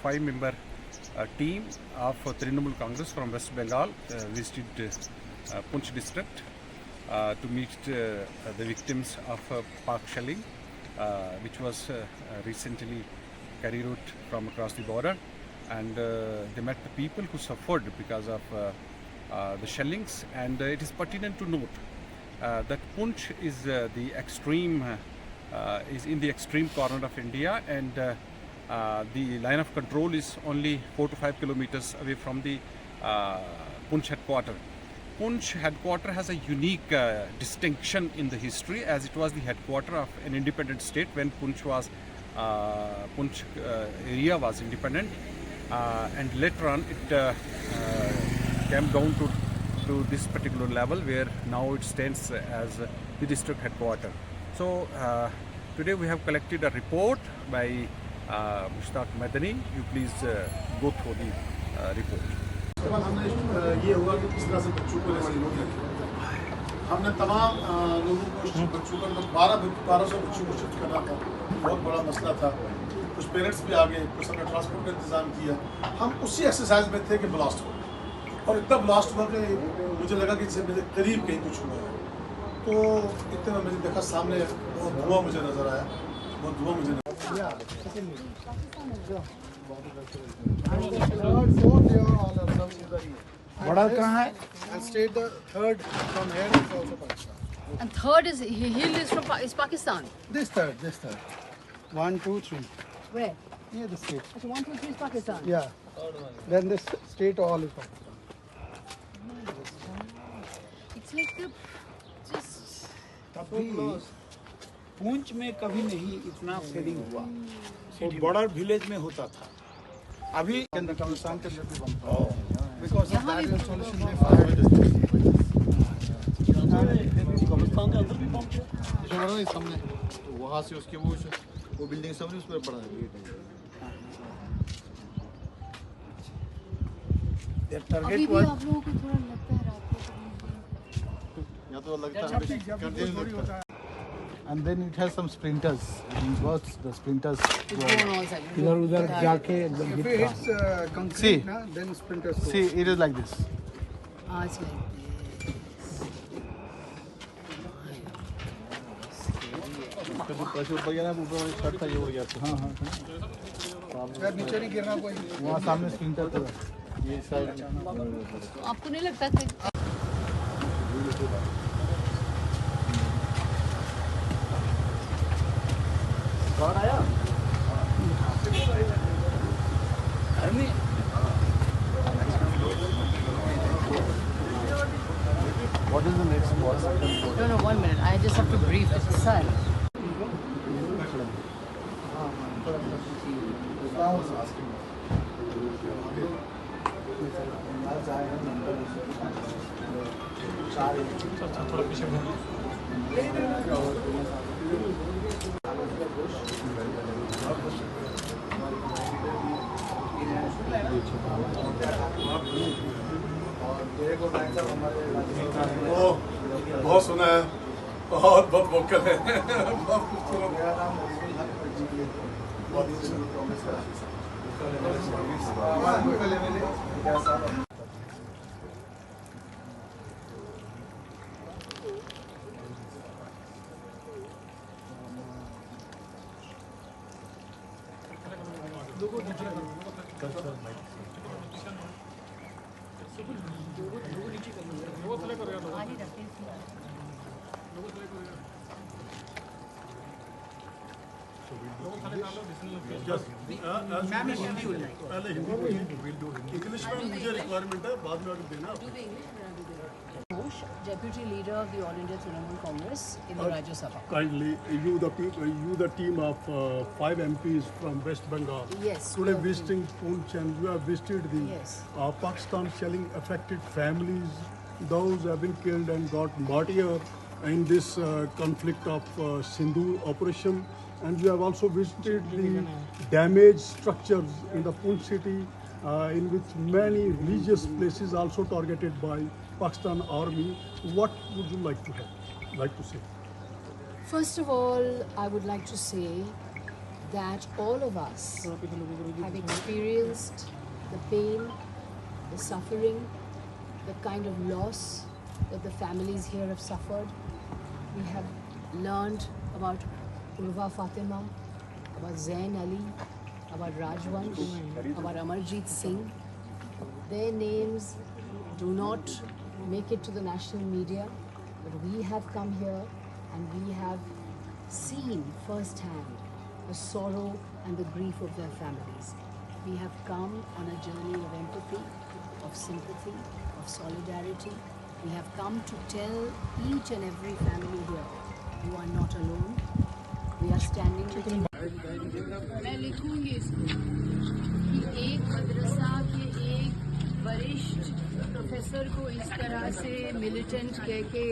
5-member team of Trinamool Congress from West Bengal visited Poonch district to meet the victims of Pak shelling, which was recently carried out from across the border, and they met the people who suffered because of the shellings. And it is pertinent to note that Poonch is is in the extreme corner of India, and the line of control is only 4 to 5 kilometers away from the Poonch headquarter. Poonch headquarter has a unique distinction in the history, as it was the headquarter of an independent state when Poonch area was independent, and later on it came down to this particular level where now it stands as the district headquarter. So today we have collected a report by Mushtaq Madani. You please go through the report. हमने ये हुआ कि किस तरह से बच्चों को ऐसे लोग रखे। हमने तमाम लोगों को बच्चों को 1200 बच्चों को शिफ्ट करना था, बहुत बड़ा मसला था। कुछ पेरेंट्स भी आ गए, कुछ हमने ट्रांसपोर्ट का इंतज़ाम किया। हम उसी एक्सरसाइज में थे कि ब्लास्ट हो, और इतना ब्लास्ट हुआ कि मुझे लगा कि इससे मेरे करीब कहीं कुछ हुआ है। तो इतने में मैंने देखा सामने बहुत धुआं मुझे नज़र आया, बहुत धुआं मुझे बड़ा कहाँ है? And state the third from here is also Pakistan. And third is Hill is from Pakistan. This third. 1, 2, 3. Where? Yeah, the state. Okay, 1, 2, 3 is Pakistan. Yeah. Then this state all is Pakistan. It's like the just. तभी पूंछ में कभी नहीं इतना selling हुआ, वो border village में होता था। अभी कब्रिस्तान के लिए भी बनता है। बिकॉज ऑफ दैट सॉल्यूशन में कब्रिस्तान के अंदर भी पंप है जो बना है सामने, तो वहाँ से उसके वो बिल्डिंग सामने उस पर पड़ा है। अभी भी आप लोगों को थोड़ा लगता है रात को या तो लगता है कर देने लगता है। And then it has some splinters. These works, the splinters. इधर उधर जाके एकदम If hit it's concrete, na, then splinters. See, it is like this. आज like उसका जो प्रेशर ऊपर गया ना, ऊपर वाली छत था ये उड़ गया था। हाँ। यार नीचे नहीं गिरना कोई। वहाँ सामने स्प्लिंटर था। ये साइड आपको नहीं लगता कि कौन आया? What is the next boss? no, 1 minute. I just have to brief it. Sir. बहुत सुना है, बहुत वोकल है। पहले हिंदी इंग्लिश में मुझे रिक्वायरमेंट है, बाद में ऑर्डर देना। Deputy Leader of the All India Trinamool Congress in the Rajya Sabha. Kindly, you the team of 5 MPs from West Bengal. Yes. Today visiting Poonch, and you have visited the Yes. Pakistan shelling affected families, those who have been killed and got martyred in this conflict of Sindhu operation. And you have also visited the damaged structures in the Poonch city, in which many religious places also targeted by Pakistan army. What would you like to say? First of all, I would like to say that all of us have experienced the pain, the suffering, the kind of loss that the families here have suffered. We have learned about Urva Fatima, about Zain Ali, about Rajwansh, about Amarjeet Singh. Their names do not make it to the national media, but we have come here and we have seen firsthand the sorrow and the grief of their families. We have come on a journey of empathy, of sympathy, of solidarity. We have come to tell each and every family here, you are not alone. We are standing with you. मैं लिखूंगी इसको कि एक मदरसा के एक वरिष्ठ professor को इस तरह से मिलिटेंट कह के